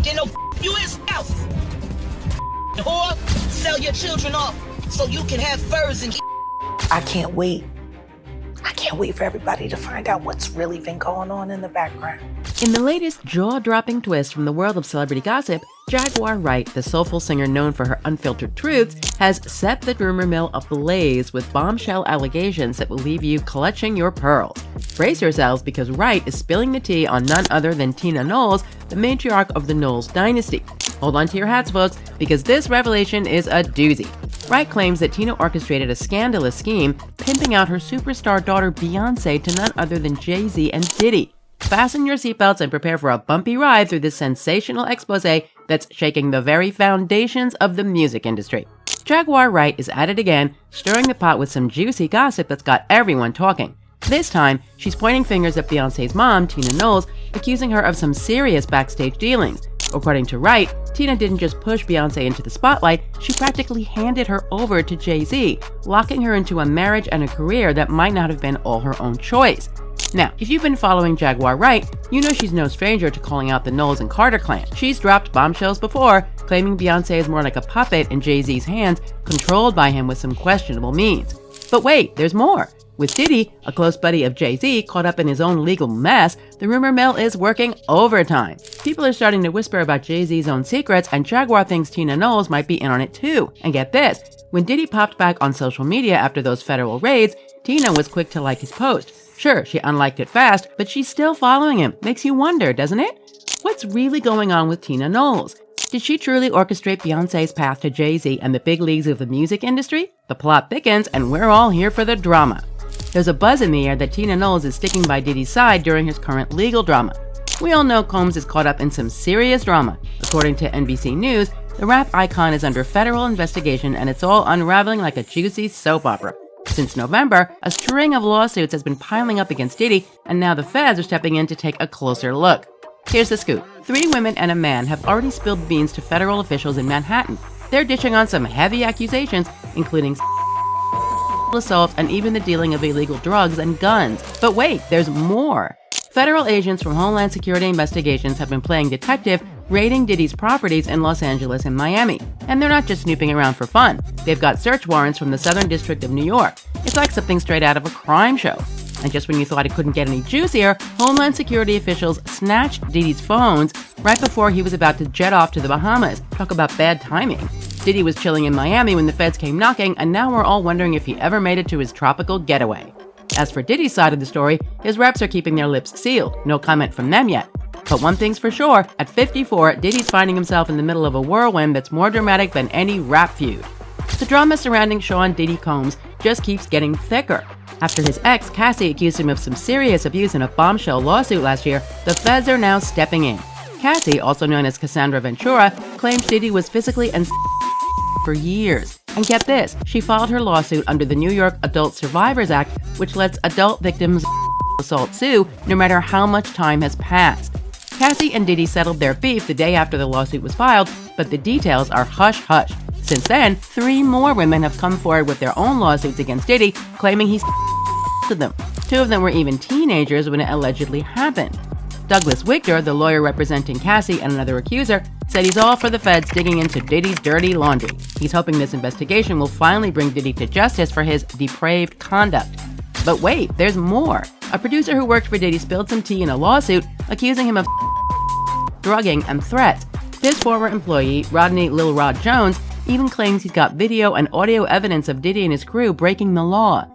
Then no you his spouse. Whore, sell your children off so you can have furs and I can't wait. I can't wait for everybody to find out what's really been going on in the background. In the latest jaw-dropping twist from the world of celebrity gossip, Jaguar Wright, the soulful singer known for her unfiltered truths, has set the rumor mill ablaze with bombshell allegations that will leave you clutching your pearls. Brace yourselves because Wright is spilling the tea on none other than Tina Knowles, the matriarch of the Knowles dynasty. Hold on to your hats, folks, because this revelation is a doozy. Wright claims that Tina orchestrated a scandalous scheme, pimping out her superstar daughter Beyonce to none other than Jay-Z and Diddy. Fasten your seatbelts and prepare for a bumpy ride through this sensational exposé that's shaking the very foundations of the music industry. Jaguar Wright is at it again, stirring the pot with some juicy gossip that's got everyone talking. This time, she's pointing fingers at Beyonce's mom, Tina Knowles, accusing her of some serious backstage dealings. According to Wright, Tina didn't just push Beyonce into the spotlight, she practically handed her over to Jay-Z, locking her into a marriage and a career that might not have been all her own choice. Now, if you've been following Jaguar Wright, you know she's no stranger to calling out the Knowles and Carter clan. She's dropped bombshells before, claiming Beyonce is more like a puppet in Jay-Z's hands, controlled by him with some questionable means. But wait, there's more. With Diddy, a close buddy of Jay-Z, caught up in his own legal mess, the rumor mill is working overtime. People are starting to whisper about Jay-Z's own secrets, and Jaguar thinks Tina Knowles might be in on it too. And get this, when Diddy popped back on social media after those federal raids, Tina was quick to like his post. Sure, she unliked it fast, but she's still following him. Makes you wonder, doesn't it? What's really going on with Tina Knowles? Did she truly orchestrate Beyonce's path to Jay-Z and the big leagues of the music industry? The plot thickens, and we're all here for the drama. There's a buzz in the air that Tina Knowles is sticking by Diddy's side during his current legal drama. We all know Combs is caught up in some serious drama. According to NBC News, the rap icon is under federal investigation and it's all unraveling like a juicy soap opera. Since November, a string of lawsuits has been piling up against Diddy, and now the feds are stepping in to take a closer look. Here's the scoop. 3 women and a man have already spilled beans to federal officials in Manhattan. They're dishing on some heavy accusations, including assault and even the dealing of illegal drugs and guns. But wait, there's more. Federal agents from Homeland Security Investigations have been playing detective, raiding Diddy's properties in Los Angeles and Miami. And they're not just snooping around for fun. They've got search warrants from the Southern District of New York. It's like something straight out of a crime show. And just when you thought it couldn't get any juicier, Homeland Security officials snatched Diddy's phones right before he was about to jet off to the Bahamas. Talk about bad timing. Diddy was chilling in Miami when the feds came knocking, and now we're all wondering if he ever made it to his tropical getaway. As for Diddy's side of the story, his reps are keeping their lips sealed. No comment from them yet. But one thing's for sure, at 54, Diddy's finding himself in the middle of a whirlwind that's more dramatic than any rap feud. The drama surrounding Sean Diddy Combs just keeps getting thicker. After his ex, Cassie, accused him of some serious abuse in a bombshell lawsuit last year, the feds are now stepping in. Cassie, also known as Cassandra Ventura, claims Diddy was physically and for years. And get this, she filed her lawsuit under the New York Adult Survivors Act, which lets adult victims assault sue no matter how much time has passed. Cassie and Diddy settled their beef the day after the lawsuit was filed, but the details are hush-hush. Since then, 3 more women have come forward with their own lawsuits against Diddy, claiming he to them. 2 of them were even teenagers when it allegedly happened. Douglas Victor, the lawyer representing Cassie and another accuser, said he's all for the feds digging into Diddy's dirty laundry. He's hoping this investigation will finally bring Diddy to justice for his depraved conduct. But wait, there's more. A producer who worked for Diddy spilled some tea in a lawsuit, accusing him of drugging and threats. This former employee, Rodney Lil Rod Jones, even claims he's got video and audio evidence of Diddy and his crew breaking the law.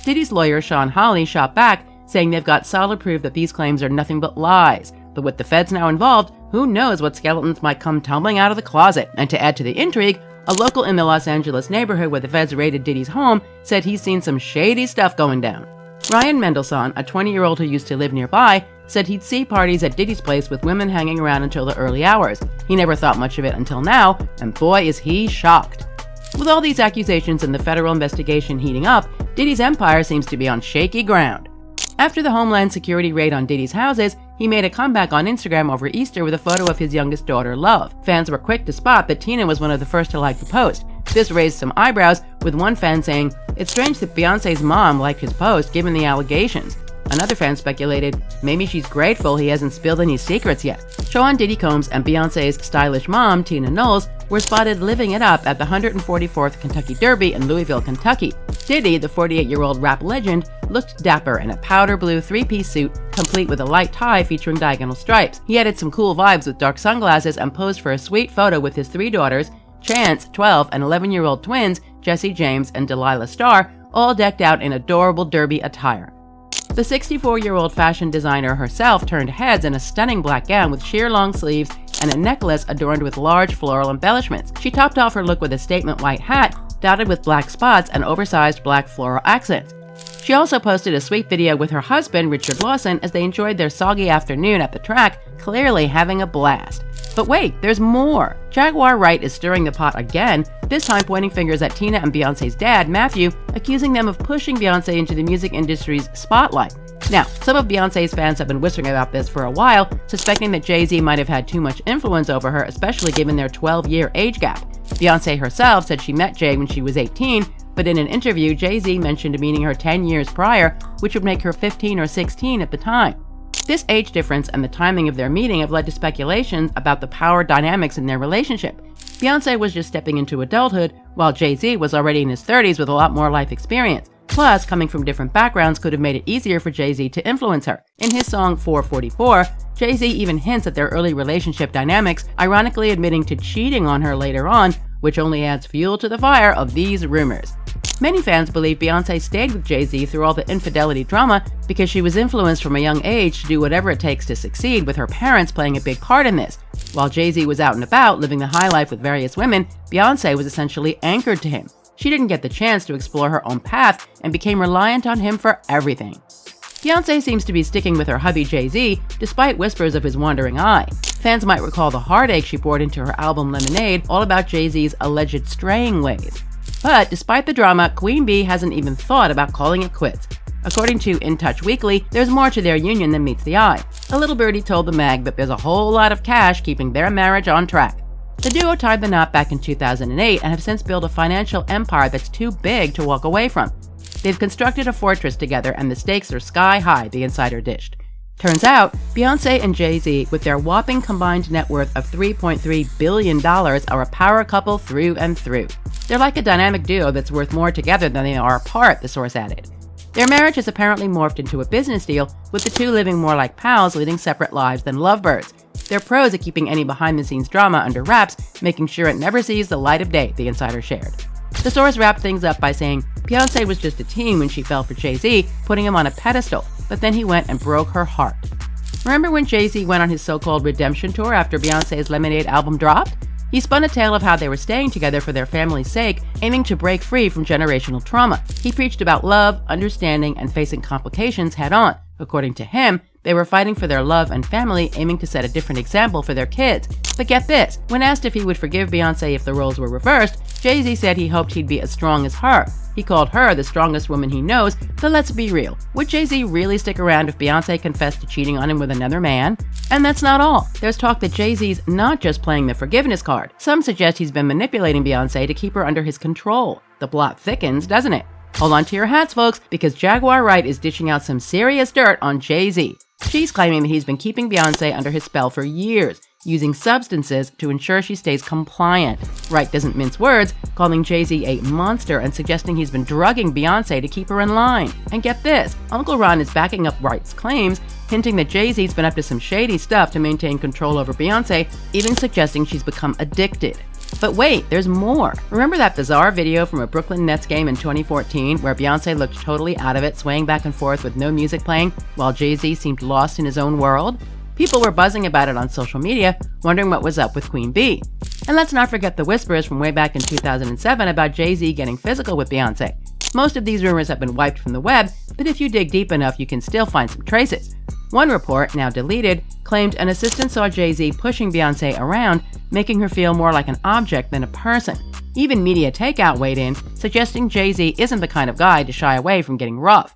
Diddy's lawyer, Sean Hawley, shot back, saying they've got solid proof that these claims are nothing but lies. But with the feds now involved, who knows what skeletons might come tumbling out of the closet. And to add to the intrigue, a local in the Los Angeles neighborhood where the feds raided Diddy's home said he's seen some shady stuff going down. Ryan Mendelsohn, a 20-year-old who used to live nearby, said he'd see parties at Diddy's place with women hanging around until the early hours. He never thought much of it until now, and boy is he shocked. With all these accusations and the federal investigation heating up, Diddy's empire seems to be on shaky ground. After the Homeland Security raid on Diddy's houses, he made a comeback on Instagram over Easter with a photo of his youngest daughter, Love. Fans were quick to spot that Tina was one of the first to like the post. This raised some eyebrows, with one fan saying, "It's strange that Beyonce's mom liked his post given the allegations." Another fan speculated maybe she's grateful he hasn't spilled any secrets yet. Sean Diddy Combs and Beyonce's stylish mom, Tina Knowles, were spotted living it up at the 144th Kentucky Derby in Louisville, Kentucky. Diddy, the 48-year-old rap legend, looked dapper in a powder blue three-piece suit, complete with a light tie featuring diagonal stripes. He added some cool vibes with dark sunglasses and posed for a sweet photo with his 3 daughters, Chance, 12, and 11-year-old twins, Jesse James and Delilah Starr, all decked out in adorable Derby attire. The 64-year-old fashion designer herself turned heads in a stunning black gown with sheer long sleeves and a necklace adorned with large floral embellishments. She topped off her look with a statement white hat dotted with black spots and oversized black floral accents. She also posted a sweet video with her husband, Richard Lawson, as they enjoyed their soggy afternoon at the track, clearly having a blast. But wait, there's more! Jaguar Wright is stirring the pot again, this time pointing fingers at Tina and Beyonce's dad, Matthew, accusing them of pushing Beyonce into the music industry's spotlight. Now, some of Beyonce's fans have been whispering about this for a while, suspecting that Jay-Z might have had too much influence over her, especially given their 12-year age gap. Beyonce herself said she met Jay when she was 18, but in an interview, Jay-Z mentioned meeting her 10 years prior, which would make her 15 or 16 at the time. This age difference and the timing of their meeting have led to speculations about the power dynamics in their relationship. Beyonce was just stepping into adulthood, while Jay-Z was already in his 30s with a lot more life experience. Plus, coming from different backgrounds could have made it easier for Jay-Z to influence her. In his song 444, Jay-Z even hints at their early relationship dynamics, ironically admitting to cheating on her later on, which only adds fuel to the fire of these rumors. Many fans believe Beyonce stayed with Jay-Z through all the infidelity drama because she was influenced from a young age to do whatever it takes to succeed, with her parents playing a big part in this. While Jay-Z was out and about, living the high life with various women, Beyonce was essentially anchored to him. She didn't get the chance to explore her own path and became reliant on him for everything. Beyonce seems to be sticking with her hubby Jay-Z, despite whispers of his wandering eye. Fans might recall the heartache she poured into her album Lemonade, all about Jay-Z's alleged straying ways. But despite the drama, Queen Bee hasn't even thought about calling it quits. According to In Touch Weekly, there's more to their union than meets the eye. A little birdie told the mag that there's a whole lot of cash keeping their marriage on track. The duo tied the knot back in 2008 and have since built a financial empire that's too big to walk away from. They've constructed a fortress together and the stakes are sky high, the insider dished. Turns out, Beyonce and Jay-Z, with their whopping combined net worth of $3.3 billion, are a power couple through and through. They're like a dynamic duo that's worth more together than they are apart, the source added. Their marriage has apparently morphed into a business deal, with the two living more like pals, leading separate lives than lovebirds. They're pros at keeping any behind-the-scenes drama under wraps, making sure it never sees the light of day, the insider shared. The source wrapped things up by saying, Beyonce was just a teen when she fell for Jay-Z, putting him on a pedestal, but then he went and broke her heart. Remember when Jay-Z went on his so-called redemption tour after Beyonce's Lemonade album dropped? He spun a tale of how they were staying together for their family's sake, aiming to break free from generational trauma. He preached about love, understanding, and facing complications head-on. According to him, they were fighting for their love and family, aiming to set a different example for their kids. But get this, when asked if he would forgive Beyonce if the roles were reversed, Jay-Z said he hoped he'd be as strong as her. He called her the strongest woman he knows, so let's be real. Would Jay-Z really stick around if Beyonce confessed to cheating on him with another man? And that's not all. There's talk that Jay-Z's not just playing the forgiveness card. Some suggest he's been manipulating Beyonce to keep her under his control. The plot thickens, doesn't it? Hold on to your hats, folks, because Jaguar Wright is dishing out some serious dirt on Jay-Z. She's claiming that he's been keeping Beyonce under his spell for years, using substances to ensure she stays compliant. Wright doesn't mince words, calling Jay-Z a monster and suggesting he's been drugging Beyonce to keep her in line. And get this, Uncle Ron is backing up Wright's claims, hinting that Jay-Z's been up to some shady stuff to maintain control over Beyonce, even suggesting she's become addicted. But wait, there's more. Remember that bizarre video from a Brooklyn Nets game in 2014 where Beyonce looked totally out of it, swaying back and forth with no music playing, while Jay-Z seemed lost in his own world? People were buzzing about it on social media, wondering what was up with Queen Bee. And let's not forget the whispers from way back in 2007 about Jay-Z getting physical with Beyonce. Most of these rumors have been wiped from the web, but if you dig deep enough, you can still find some traces. One report, now deleted, claimed an assistant saw Jay-Z pushing Beyonce around, making her feel more like an object than a person. Even Media Takeout weighed in, suggesting Jay-Z isn't the kind of guy to shy away from getting rough.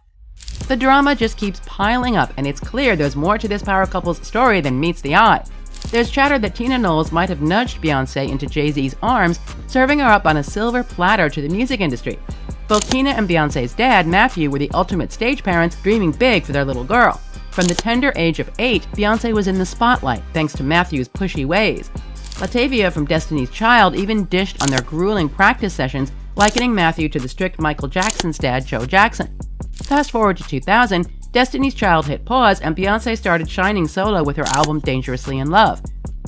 The drama just keeps piling up, and it's clear there's more to this power couple's story than meets the eye. There's chatter that Tina Knowles might have nudged Beyonce into Jay-Z's arms, serving her up on a silver platter to the music industry. Both Tina and Beyonce's dad, Matthew, were the ultimate stage parents dreaming big for their little girl. From the tender age of 8, Beyonce was in the spotlight thanks to Matthew's pushy ways. Latavia from Destiny's Child even dished on their grueling practice sessions, likening Matthew to the strict Michael Jackson's dad, Joe Jackson. Fast forward to 2000, Destiny's Child hit pause and Beyonce started shining solo with her album Dangerously in Love.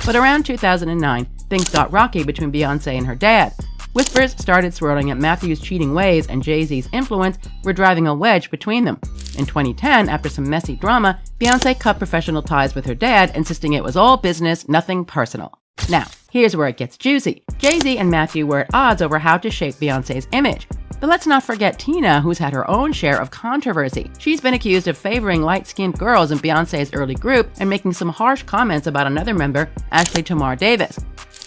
But around 2009, things got rocky between Beyonce and her dad. Whispers started swirling that Matthew's cheating ways and Jay-Z's influence were driving a wedge between them. In 2010, after some messy drama, Beyonce cut professional ties with her dad, insisting it was all business, nothing personal. Now, here's where it gets juicy. Jay-Z and Matthew were at odds over how to shape Beyonce's image. But let's not forget Tina, who's had her own share of controversy. She's been accused of favoring light-skinned girls in Beyonce's early group and making some harsh comments about another member, Ashley Tamar Davis.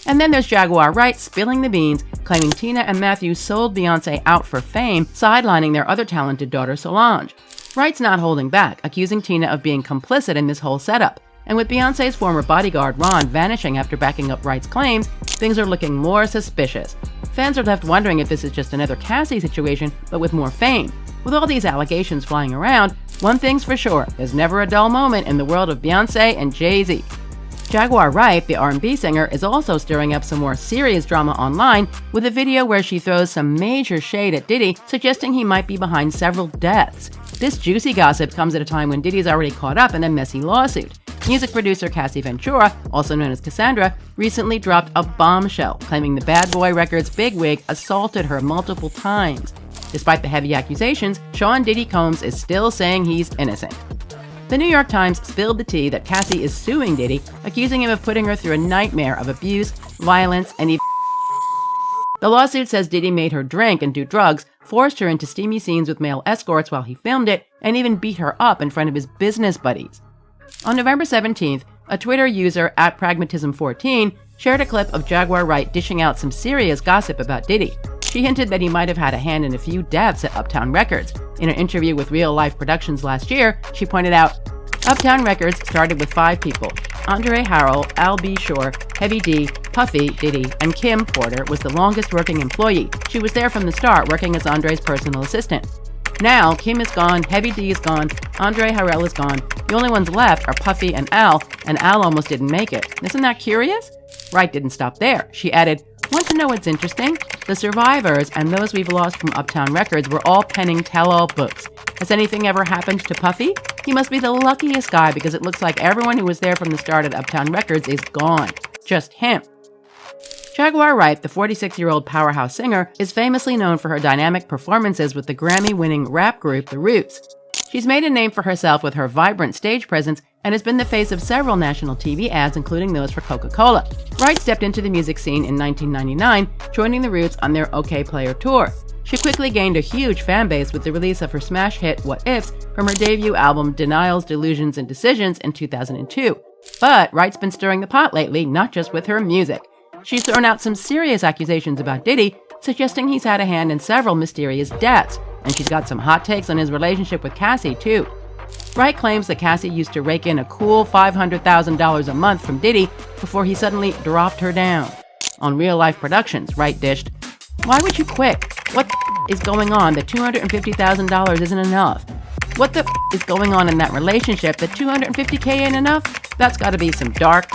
And then there's Jaguar Wright spilling the beans, claiming Tina and Matthew sold Beyonce out for fame, sidelining their other talented daughter Solange. Wright's not holding back, accusing Tina of being complicit in this whole setup. And with Beyonce's former bodyguard Ron vanishing after backing up Wright's claims, things are looking more suspicious. Fans are left wondering if this is just another Cassie situation, but with more fame. With all these allegations flying around, one thing's for sure, there's never a dull moment in the world of Beyonce and Jay-Z. Jaguar Wright, the R&B singer, is also stirring up some more serious drama online with a video where she throws some major shade at Diddy, suggesting he might be behind several deaths. This juicy gossip comes at a time when Diddy's already caught up in a messy lawsuit. Music producer Cassie Ventura, also known as Cassandra, recently dropped a bombshell, claiming the Bad Boy Records bigwig assaulted her multiple times. Despite the heavy accusations, Sean Diddy Combs is still saying he's innocent. The New York Times spilled the tea that Cassie is suing Diddy, accusing him of putting her through a nightmare of abuse, violence, and even. The lawsuit says Diddy made her drink and do drugs, forced her into steamy scenes with male escorts while he filmed it, and even beat her up in front of his business buddies. On November 17th, a Twitter user @Pragmatism14 shared a clip of Jaguar Wright dishing out some serious gossip about Diddy. She hinted that he might have had a hand in a few deaths at Uptown Records. In an interview with Real Life Productions last year, she pointed out, Uptown Records started with 5 people. Andre Harrell, Al B. Shore, Heavy D, Puffy, Diddy, and Kim Porter was the longest working employee. She was there from the start, working as Andre's personal assistant. Now, Kim is gone, Heavy D is gone, Andre Harrell is gone. The only ones left are Puffy and Al almost didn't make it. Isn't that curious? Wright didn't stop there. She added, want to know what's interesting? The survivors and those we've lost from Uptown Records were all penning tell-all books. Has anything ever happened to Puffy? He must be the luckiest guy because it looks like everyone who was there from the start at Uptown Records is gone. Just him. Jaguar Wright, the 46-year-old powerhouse singer, is famously known for her dynamic performances with the Grammy-winning rap group The Roots. She's made a name for herself with her vibrant stage presence and has been the face of several national TV ads, including those for Coca-Cola. Wright stepped into the music scene in 1999, joining The Roots on their OK Player tour. She quickly gained a huge fan base with the release of her smash hit What Ifs from her debut album Denials, Delusions, and Decisions in 2002. But Wright's been stirring the pot lately, not just with her music. She's thrown out some serious accusations about Diddy, suggesting he's had a hand in several mysterious deaths, and she's got some hot takes on his relationship with Cassie, too. Wright claims that Cassie used to rake in a cool $500,000 a month from Diddy before he suddenly dropped her down. On Real Life Productions, Wright dished, why would you quit? What is going on that $250,000 isn't enough? What the is going on in that relationship that $250K ain't enough? That's gotta be some dark.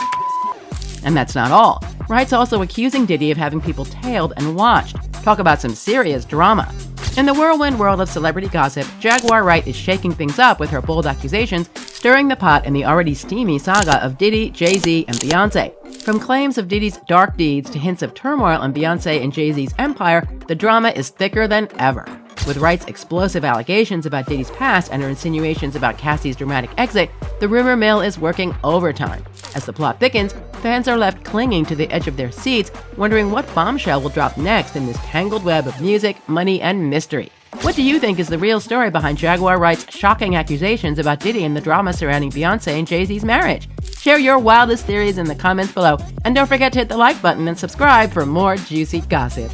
And that's not all. Wright's also accusing Diddy of having people tailed and watched. Talk about some serious drama. In the whirlwind world of celebrity gossip, Jaguar Wright is shaking things up with her bold accusations, stirring the pot in the already steamy saga of Diddy, Jay-Z, and Beyonce. From claims of Diddy's dark deeds to hints of turmoil in Beyonce and Jay-Z's empire, the drama is thicker than ever. With Wright's explosive allegations about Diddy's past and her insinuations about Cassie's dramatic exit, the rumor mill is working overtime. As the plot thickens, fans are left clinging to the edge of their seats, wondering what bombshell will drop next in this tangled web of music, money, and mystery. What do you think is the real story behind Jaguar Wright's shocking accusations about Diddy and the drama surrounding Beyonce and Jay-Z's marriage? Share your wildest theories in the comments below, and don't forget to hit the like button and subscribe for more juicy gossip.